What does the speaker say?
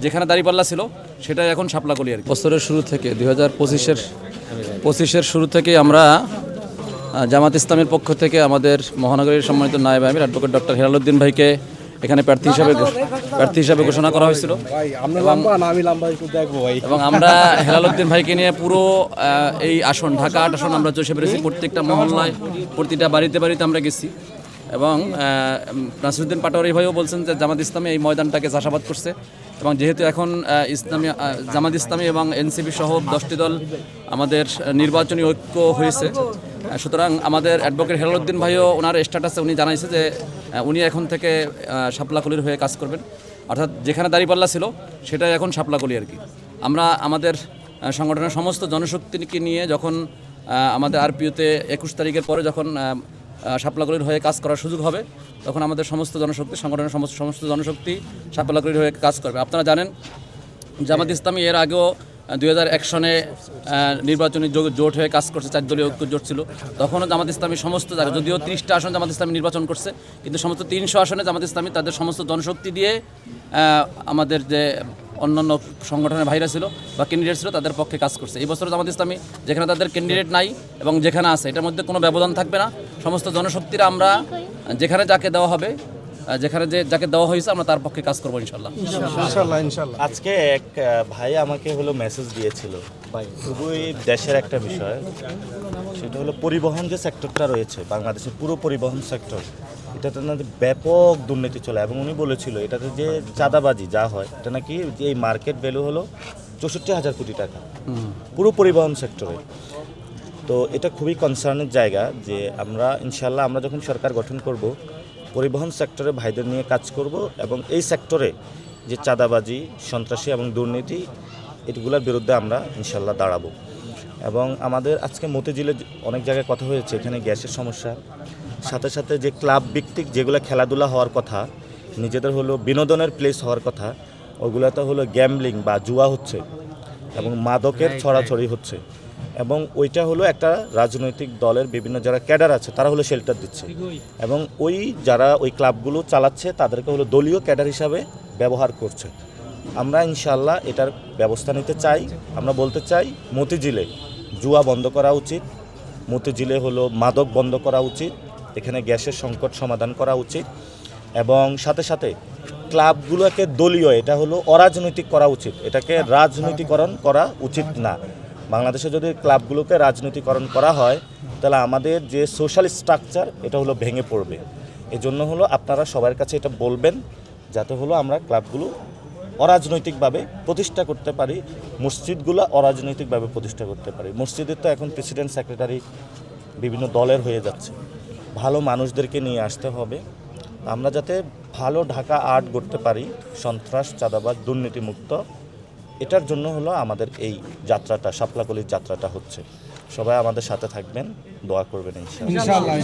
যেখানে দাঁড়িপাল্লা ছিল সেটাই এখন শাপলাকলি আর কি। বছরের শুরু থেকে 2025-এর শুরু থেকে আমরা জামাত ইসলামের পক্ষ থেকে আমাদের মহানগরীর সম্মানিত নায়েব আমির অ্যাডভোকেট ডক্টর হেলালুদ্দিন ভাইকে এখানে প্রার্থী হিসাবে ঘোষণা করা হয়েছিল এবং আমরা হেলালুদ্দিন ভাইকে নিয়ে পুরো এই আসন ঢাকা 8 আসন আমরা চষে পেরেছি। প্রত্যেকটা মহল্লায় প্রতিটা বাড়িতে আমরা গেছি এবং নাসিরুদ্দিন পাটোয়ারি ভাইও বলছেন যে জামাত ইসলামী এই ময়দানটাকে চাষাবাদ করছে এবং যেহেতু এখন জামাত ইসলামী এবং এনসিপি সহ 10টি দল আমাদের নির্বাচনী ঐক্য হয়েছে, সুতরাং আমাদের অ্যাডভোকেট হেলালুদ্দিন ভাইও ওনার স্ট্যাটাসে উনি জানাইছে যে উনি এখন থেকে শাপলাকলির হয়ে কাজ করবেন, অর্থাৎ যেখানে দাঁড়িপাল্লা ছিল সেটাই এখন শাপলাকলি আর কি। আমরা আমাদের সংগঠনের সমস্ত জনশক্তিকে নিয়ে যখন আমাদের আরপিওতে 21 তারিখের পরে যখন শাপলাকলির হয়ে কাজ করার সুযোগ হবে তখন আমাদের সমস্ত জনশক্তি সংগঠনের সমস্ত জনশক্তি শাপলাকলির হয়ে কাজ করবে। আপনারা জানেন জামাত ইসলামী এর আগেও 2001 সনে নির্বাচনী জোট হয়ে কাজ করছে, 4 দলীয় ঐক্য জোট ছিল। তখনও জামাত ইসলামী সমস্ত জায়গায়, যদিও 30টা আসন জামাত ইসলামী নির্বাচন করছে, কিন্তু সমস্ত 300 আসনে জামাত ইসলামী তাদের সমস্ত জনশক্তি দিয়ে আমাদের যে অন্যান্য সংগঠনের ভাইরা ছিল বা ক্যান্ডিডেট ছিল তাদের পক্ষে কাজ করছে। এই বছর জামাত ইসলামী যেখানে তাদের ক্যান্ডিডেট নাই এবং যেখানে আছে এটার মধ্যে কোনো ব্যবধান থাকবে না। সমস্ত জনশক্তিরা আমরা যেখানে যাকে দেওয়া হবে, যেখানে যাকে দেওয়া হয়েছে আমরা তার পক্ষে কাজ করবো ইনশাল্লাহ। আজকে এক ভাই আমাকে মেসেজ দিয়েছিল, খুবই দেশের একটা বিষয়, সেটা হলো পরিবহন যে সেক্টরটা রয়েছে বাংলাদেশের পুরো পরিবহন সেক্টর, এটাতে নাকি ব্যাপক দুর্নীতি চলে এবং উনি বলেছিল এটাতে যে চাঁদাবাজি যা হয় এটা নাকি যে এই মার্কেট ভ্যালু হলো 64,000 কোটি টাকা পুরো পরিবহন সেক্টরে। তো এটা খুবই কনসার্নের জায়গা যে আমরা ইনশাল্লাহ আমরা যখন সরকার গঠন করব পরিবহন সেক্টরে ভাইদের নিয়ে কাজ করব এবং এই সেক্টরে যে চাঁদাবাজি, সন্ত্রাসী এবং দুর্নীতি এগুলোর বিরুদ্ধে আমরা ইনশাল্লাহ দাঁড়াবো। এবং আমাদের আজকে মতিঝিলে অনেক জায়গায় কথা হয়েছে, এখানে গ্যাসের সমস্যা, সাথে সাথে যে ক্লাব ভিত্তিক যেগুলো খেলাধুলা হওয়ার কথা, নিজেদের বিনোদনের প্লেস হওয়ার কথা, ওইগুলোতে গ্যাম্বলিং বা জুয়া হচ্ছে এবং মাদকের ছড়াছড়ি হচ্ছে এবং ওইটা একটা রাজনৈতিক দলের বিভিন্ন যারা ক্যাডার আছে তারা শেল্টার দিচ্ছে এবং ওই যারা ওই ক্লাবগুলো চালাচ্ছে তাদেরকে দলীয় ক্যাডার হিসাবে ব্যবহার করছে। আমরা ইনশাল্লাহ এটার ব্যবস্থা নিতে চাই। আমরা বলতে চাই মতিঝিলে জুয়া বন্ধ করা উচিত, মতিঝিলে মাদক বন্ধ করা উচিত, এখানে গ্যাসের সংকট সমাধান করা উচিত এবং সাথে সাথে ক্লাবগুলোকে দলীয়, এটা অরাজনৈতিক করা উচিত, এটাকে রাজনীতিকরণ করা উচিত না। বাংলাদেশে যদি ক্লাবগুলোকে রাজনীতিকরণ করা হয় তাহলে আমাদের যে সোশ্যাল স্ট্রাকচার এটা ভেঙে পড়বে। এজন্য আপনারা সবার কাছে এটা বলবেন যাতে আমরা ক্লাবগুলো অরাজনৈতিকভাবে প্রতিষ্ঠা করতে পারি, মসজিদগুলো অরাজনৈতিকভাবে প্রতিষ্ঠা করতে পারি। মসজিদের তো এখন প্রেসিডেন্ট সেক্রেটারি বিভিন্ন দলের হয়ে যাচ্ছে, ভালো মানুষদেরকে নিয়ে আসতে হবে। আমরা যাতে ভালো ঢাকা 8 করতে পারি, সন্ত্রাস, চাঁদাবাজ, দুর্নীতিমুক্ত, এটার জন্য আমাদের এই যাত্রাটা, শাপলাকলির যাত্রাটা হচ্ছে। সবাই আমাদের সাথে থাকবেন, দোয়া করবেন ইনশাআল্লাহ।